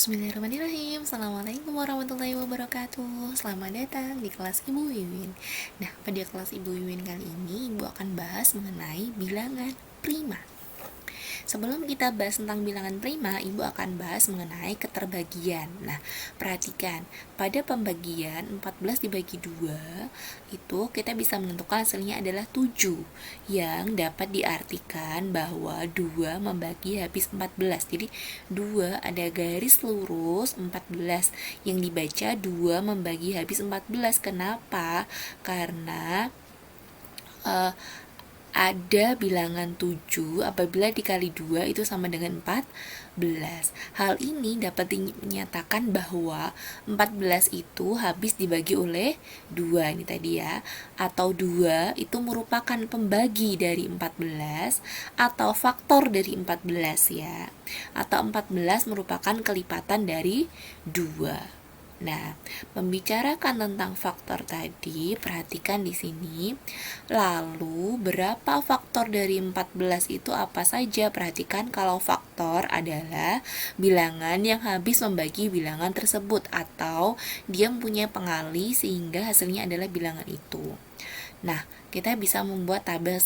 Bismillahirrahmanirrahim. Assalamualaikum warahmatullahi wabarakatuh. Selamat datang di kelas Ibu Wiwin. Nah, pada kelas Ibu Wiwin kali ini Ibu akan bahas mengenai bilangan prima. Sebelum kita bahas tentang bilangan prima, Ibu akan bahas mengenai keterbagian. Nah, perhatikan, pada pembagian 14 dibagi 2, itu kita bisa menentukan hasilnya adalah 7, yang dapat diartikan bahwa 2 membagi habis 14. Jadi, 2 ada garis lurus 14, yang dibaca 2 membagi habis 14. Kenapa? Karena ada bilangan 7 apabila dikali 2 itu sama dengan 14. Hal ini dapat dinyatakan bahwa 14 itu habis dibagi oleh 2 ini tadi ya, atau 2 itu merupakan pembagi dari 14 atau faktor dari 14 ya, atau 14 merupakan kelipatan dari 2. Nah, membicarakan tentang faktor tadi, perhatikan di sini. Lalu, berapa faktor dari 14 itu apa saja? Perhatikan kalau faktor adalah bilangan yang habis membagi bilangan tersebut atau dia mempunyai pengali sehingga hasilnya adalah bilangan itu. Nah, kita bisa membuat tabel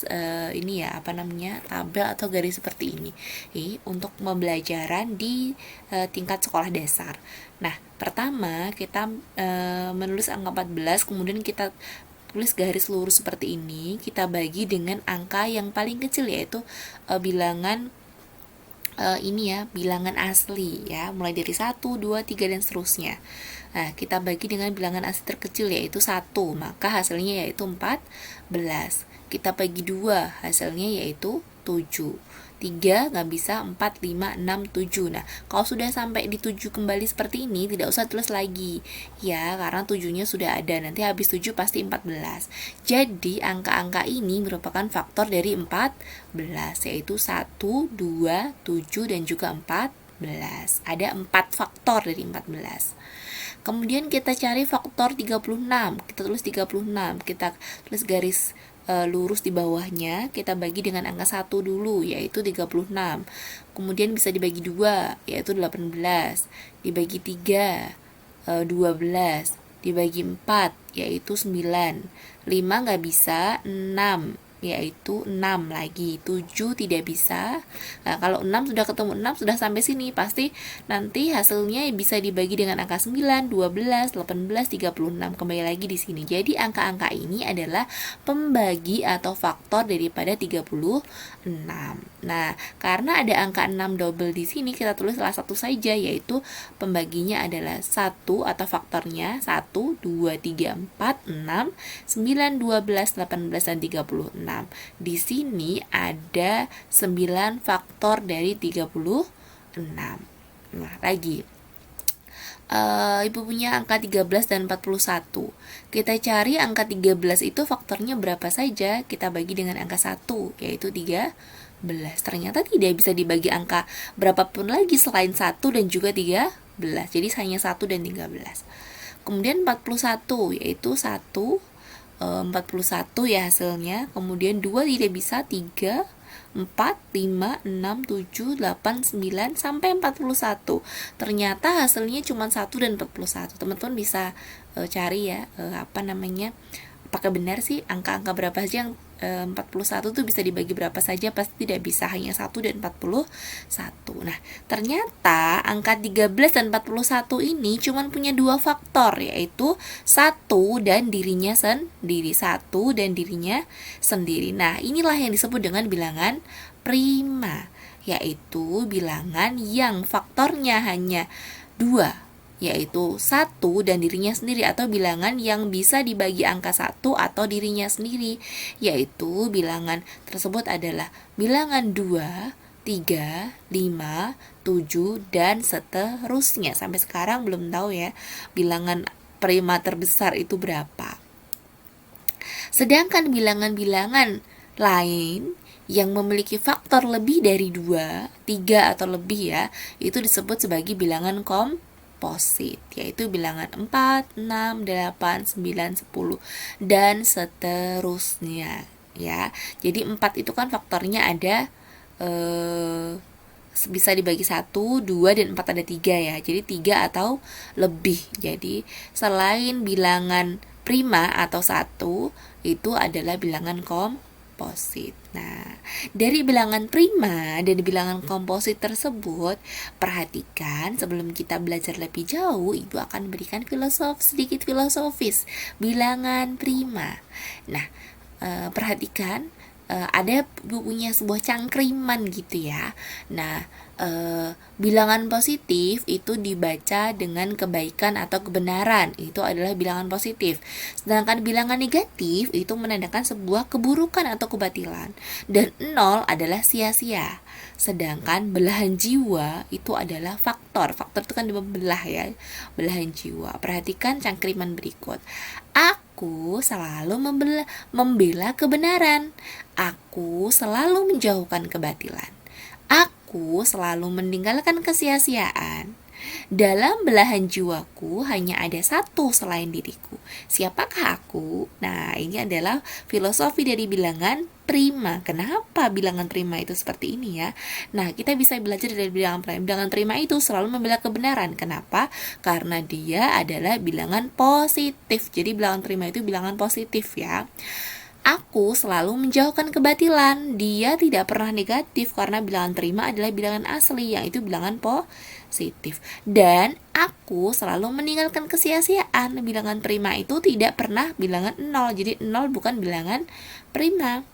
tabel atau garis seperti ini untuk pembelajaran di tingkat sekolah dasar. Nah, pertama kita menulis angka 14, kemudian kita tulis garis lurus seperti ini, kita bagi dengan angka yang paling kecil, yaitu bilangan bilangan asli ya, mulai dari 1, 2, 3 dan seterusnya. Nah, kita bagi dengan bilangan asli terkecil yaitu 1, maka hasilnya yaitu 14. Kita bagi 2, hasilnya yaitu 7. 3 nggak bisa, 4, 5, 6, 7. Nah, kalau sudah sampai di 7 kembali seperti ini, tidak usah tulis lagi ya, karena 7-nya sudah ada. Nanti habis 7 pasti 14. Jadi, angka-angka ini merupakan faktor dari 14, yaitu 1, 2, 7, dan juga 14. Ada 4 faktor dari 14. Kemudian kita cari faktor 36. Kita tulis 36. Kita tulis garis lurus di bawahnya, kita bagi dengan angka 1 dulu, yaitu 36. Kemudian bisa dibagi 2, yaitu 18. Dibagi 3, 12. Dibagi 4, yaitu 9. 5 nggak bisa, 6, yaitu 6 lagi. 7 tidak bisa. Nah, kalau 6 sudah ketemu 6, sudah sampai sini, pasti nanti hasilnya bisa dibagi dengan angka 9, 12, 18, 36. Kembali lagi di sini. Jadi angka-angka ini adalah pembagi atau faktor daripada 36. Nah, karena ada angka 6 double di sini, kita tulis salah satu saja, yaitu pembaginya adalah 1 atau faktornya 1, 2, 3, 4, 6, 9, 12, 18, dan 36. Di sini ada 9 faktor dari 36. Nah, lagi. Ibu punya angka 13 dan 41. Kita cari angka 13 itu faktornya berapa saja? Kita bagi dengan angka 1, yaitu 13. Ternyata tidak bisa dibagi angka berapapun lagi selain 1 dan juga 13. Jadi hanya 1 dan 13. Kemudian 41, yaitu 1, 41 ya hasilnya. Kemudian 2 tidak bisa, 3, 4, 5, 6, 7, 8, 9 sampai 41. Ternyata hasilnya cuma 1 dan 41. Teman-teman bisa cari ya, apakah benar sih angka-angka berapa saja yang 41 tuh bisa dibagi berapa saja? Pasti tidak bisa, hanya 1 dan 41. Nah, ternyata angka 13 dan 41 ini cuma punya 2 faktor, yaitu 1 dan dirinya sendiri. 1 dan dirinya sendiri. Nah, inilah yang disebut dengan bilangan prima, yaitu bilangan yang faktornya hanya 2, yaitu 1 dan dirinya sendiri, atau bilangan yang bisa dibagi angka 1 atau dirinya sendiri, yaitu bilangan tersebut adalah bilangan 2, 3, 5, 7, dan seterusnya. Sampai sekarang belum tahu ya bilangan prima terbesar itu berapa. Sedangkan bilangan-bilangan lain yang memiliki faktor lebih dari 2, 3 atau lebih ya, itu disebut sebagai bilangan komposit, yaitu bilangan 4, 6, 8, 9, 10, dan seterusnya ya. Jadi 4 itu kan faktornya ada bisa dibagi 1, 2, dan 4 ada 3 ya. Jadi 3 atau lebih. Jadi selain bilangan prima atau 1, itu adalah bilangan komposit. Nah, dari bilangan prima dan bilangan komposit tersebut, perhatikan sebelum kita belajar lebih jauh, Ibu akan berikan sedikit filosofis bilangan prima. Nah, perhatikan ada punya sebuah cangkriman gitu ya. Nah, bilangan positif itu dibaca dengan kebaikan atau kebenaran, itu adalah bilangan positif. Sedangkan bilangan negatif itu menandakan sebuah keburukan atau kebatilan, dan 0 adalah sia-sia. Sedangkan belahan jiwa itu adalah faktor itu kan membelah ya, belahan jiwa. Perhatikan cangkriman berikut. Aku selalu membela kebenaran. Aku selalu menjauhkan kebatilan. Aku selalu meninggalkan kesia-siaan. Dalam belahan jiwaku hanya ada satu selain diriku. Siapakah aku? Nah, ini adalah filosofi dari bilangan prima. Kenapa bilangan prima itu seperti ini ya? Nah, kita bisa belajar dari bilangan prima. Bilangan prima itu selalu membela kebenaran. Kenapa? Karena dia adalah bilangan positif. Jadi bilangan prima itu bilangan positif ya. Aku selalu menjauhkan kebatilan. Dia tidak pernah negatif karena bilangan prima adalah bilangan asli, yang itu bilangan positif. Dan aku selalu meninggalkan kesia-siaan. Bilangan prima itu tidak pernah bilangan 0. Jadi 0 bukan bilangan prima.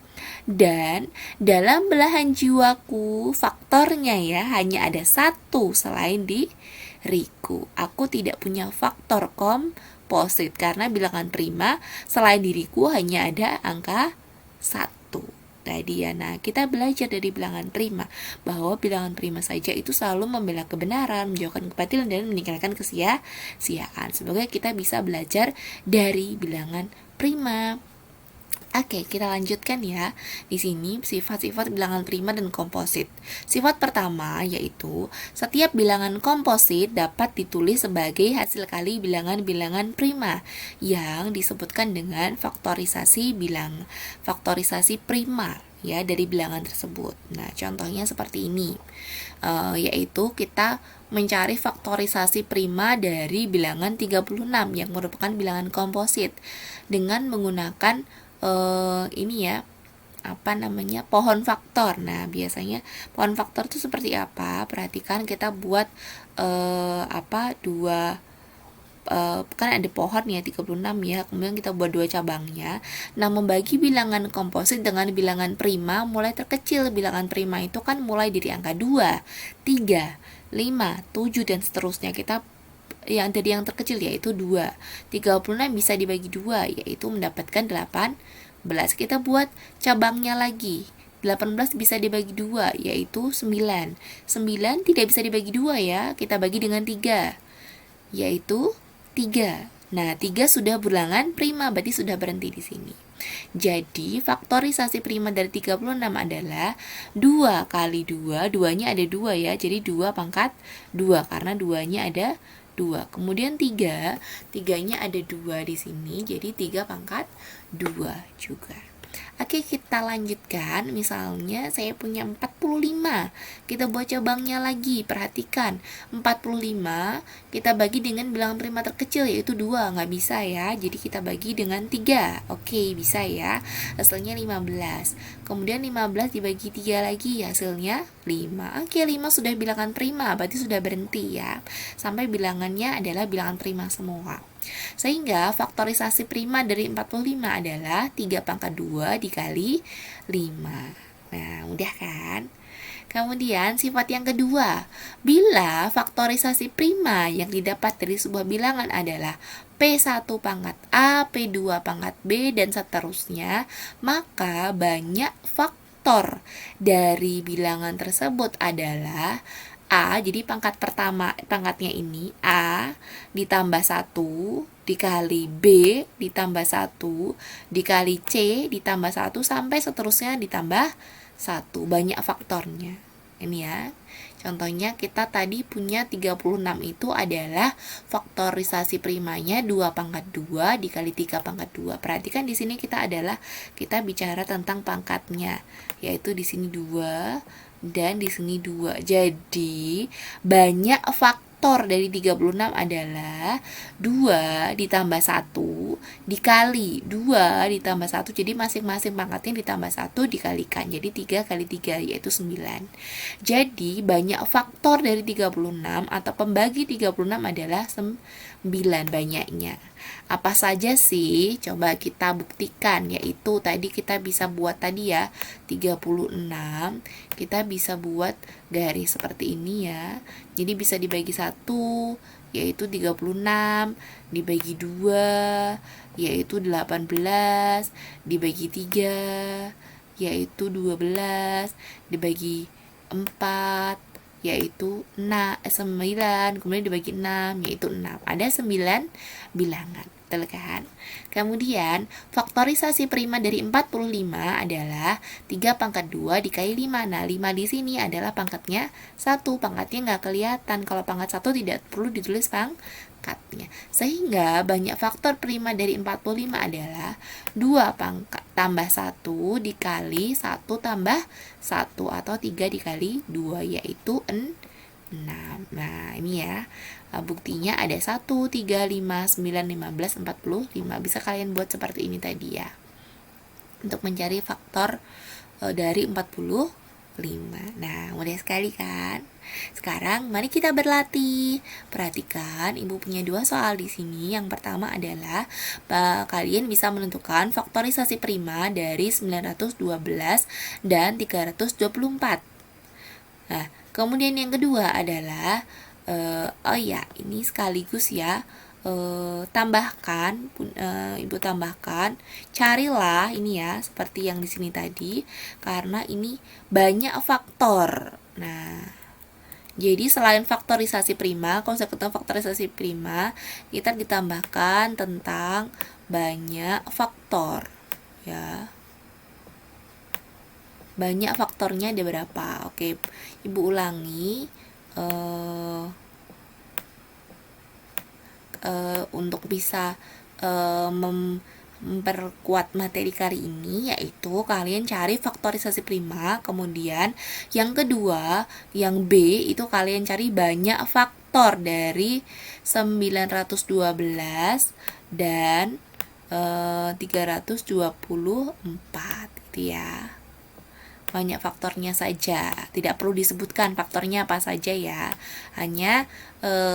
Dan dalam belahan jiwaku, faktornya ya hanya ada satu selain diriku. Aku tidak punya faktor komposit karena bilangan prima selain diriku hanya ada angka 1 tadi ya. Nah, kita belajar dari bilangan prima bahwa bilangan prima saja itu selalu membela kebenaran, menjauhkan kebatilan, dan meninggalkan kesia-siaan. Semoga kita bisa belajar dari bilangan prima. Oke, kita lanjutkan ya. Di sini sifat-sifat bilangan prima dan komposit. Sifat pertama yaitu setiap bilangan komposit dapat ditulis sebagai hasil kali bilangan-bilangan prima yang disebutkan dengan faktorisasi prima ya dari bilangan tersebut. Nah, contohnya seperti ini. Yaitu kita mencari faktorisasi prima dari bilangan 36 yang merupakan bilangan komposit dengan menggunakan pohon faktor. Nah, biasanya pohon faktor itu seperti apa? Perhatikan, kita buat kan ada pohon ya 36 ya, kemudian kita buat 2 cabangnya. Nah, membagi bilangan komposit dengan bilangan prima mulai terkecil. Bilangan prima itu kan mulai dari angka 2, 3, 5, 7 dan seterusnya. Kita yang dari yang terkecil yaitu 2. 36 bisa dibagi 2 yaitu mendapatkan 18. Kita buat cabangnya lagi. 18 bisa dibagi 2 yaitu 9. 9 tidak bisa dibagi 2 ya. Kita bagi dengan 3 yaitu 3. Nah, 3 sudah bilangan prima, berarti sudah berhenti di sini. Jadi, faktorisasi prima dari 36 adalah 2 kali 2, 2-nya ada 2 ya. Jadi 2 pangkat 2 karena 2-nya ada 2. Kemudian 3, 3-nya ada 2 di sini, jadi 3 pangkat 2 juga. Oke, kita lanjutkan. Misalnya saya punya 45. Kita buat cabangnya lagi. Perhatikan, 45 kita bagi dengan bilangan prima terkecil yaitu 2. Nggak bisa ya. Jadi kita bagi dengan 3. Oke, bisa ya. Hasilnya 15. Kemudian 15 dibagi 3 lagi, hasilnya 5. Oke, 5 sudah bilangan prima, berarti sudah berhenti ya. Sampai bilangannya adalah bilangan prima semua. Sehingga faktorisasi prima dari 45 adalah 3 pangkat 2 dikali 5. Nah, mudah kan? Kemudian sifat yang kedua, bila faktorisasi prima yang didapat dari sebuah bilangan adalah P1 pangkat A, P2 pangkat B, dan seterusnya, maka banyak faktor dari bilangan tersebut adalah A, jadi pangkatnya ini A ditambah 1 dikali B ditambah 1 dikali C ditambah 1 sampai seterusnya ditambah 1. Banyak faktornya. Ini ya. Contohnya kita tadi punya 36 itu adalah faktorisasi primanya 2 pangkat 2 dikali 3 pangkat 2. Perhatikan di sini kita bicara tentang pangkatnya, yaitu di sini 2 dan di sini 2. Jadi banyak faktor dari 36 adalah 2 ditambah 1 dikali 2 ditambah 1. Jadi masing-masing pangkatnya ditambah 1 dikalikan. Jadi 3 kali 3 yaitu 9. Jadi banyak faktor dari 36 atau pembagi 36 adalah 9 banyaknya. Apa saja sih? Coba kita buktikan, yaitu tadi kita bisa buat tadi ya, 36 kita bisa buat garis seperti ini ya. Jadi bisa dibagi 1 yaitu 36, dibagi 2 yaitu 18, dibagi 3 yaitu 12, dibagi 4 yaitu 9, kemudian dibagi 6 yaitu 6. Ada 9 bilangan, betul kan? Kemudian faktorisasi prima dari 45 adalah 3 pangkat 2 dikali 5. Nah, 5 di sini adalah pangkatnya 1. Pangkatnya nggak kelihatan. Kalau pangkat 1 tidak perlu ditulis pangkatnya. Sehingga banyak faktor prima dari 45 adalah 2 pangkat tambah 1 dikali 1 tambah 1 atau 3 dikali 2 yaitu 6. Nah, ini ya. Buktinya ada 1, 3, 5, 9, 15, 45. Bisa kalian buat seperti ini tadi ya. Untuk mencari faktor dari 45. Nah, mudah sekali kan? Sekarang mari kita berlatih. Perhatikan, Ibu punya 2 soal di sini. Yang pertama adalah kalian bisa menentukan faktorisasi prima dari 912 dan 324. Nah, kemudian yang kedua adalah ini sekaligus ya, Ibu tambahkan, carilah ini ya, seperti yang di sini tadi, karena ini banyak faktor. Nah, jadi selain faktorisasi prima, konsep tentang faktorisasi prima, kita ditambahkan tentang banyak faktor ya. Banyak faktornya ada berapa? Oke, Ibu ulangi untuk bisa memperkuat materi kali ini, yaitu kalian cari faktorisasi prima. Kemudian yang kedua, yang B itu kalian cari banyak faktor dari 912 dan 324 gitu ya. Banyak faktornya saja, tidak perlu disebutkan faktornya apa saja ya, hanya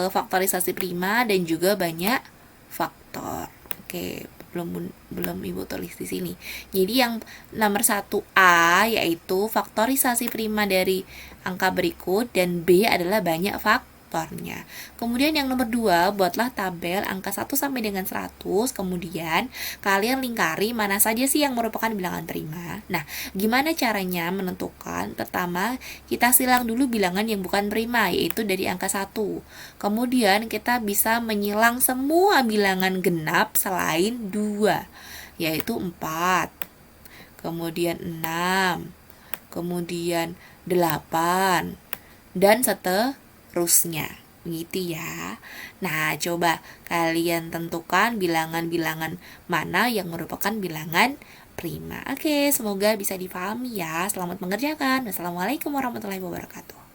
faktorisasi prima dan juga banyak faktor. Oke, belum Ibu tulis di sini. Jadi yang nomor 1A yaitu faktorisasi prima dari angka berikut, dan B adalah banyak faktornya. Kemudian yang nomor 2, buatlah tabel angka 1 sampai dengan 100, kemudian kalian lingkari mana saja sih yang merupakan bilangan prima. Nah, gimana caranya menentukan? Pertama, kita silang dulu bilangan yang bukan prima, yaitu dari angka 1. Kemudian kita bisa menyilang semua bilangan genap selain 2, yaitu 4, kemudian 6, kemudian 8, dan seterusnya, begitu ya. Nah, coba kalian tentukan bilangan-bilangan mana yang merupakan bilangan prima. Oke, semoga bisa dipahami ya. Selamat mengerjakan. Wassalamualaikum warahmatullahi wabarakatuh.